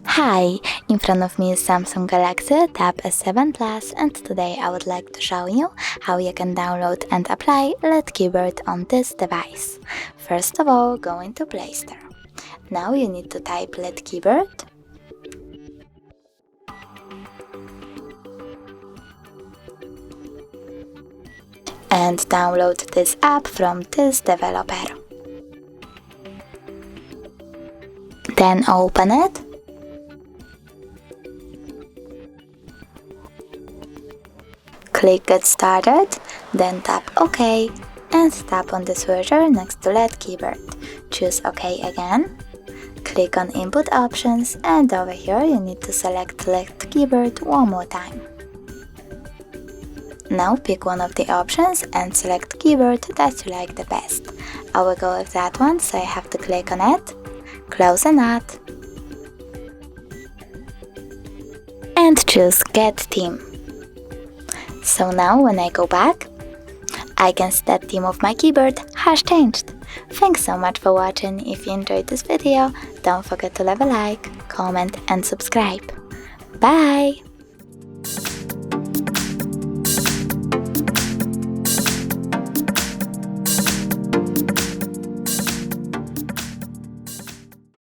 Hi, in front of me is Samsung Galaxy Tab S7 Plus, and today I would like to show you how you can download and apply LED keyboard on this device. First of all, go into Play Store. Now you need to type LED keyboard and download this app from this developer. Then open it. Click Get Started, then tap OK and tap on the switcher next to LED keyboard. Choose OK again. Click on Input Options, and over here you need to select LED keyboard one more time. Now pick one of the options and select keyboard that you like the best. I will go with that one, so I have to click on it, close an ad, and choose Get Theme. So now when I go back, I can see that theme of my keyboard has changed. Thanks so much for watching. If you enjoyed this video, don't forget to leave a like, comment and subscribe. Bye!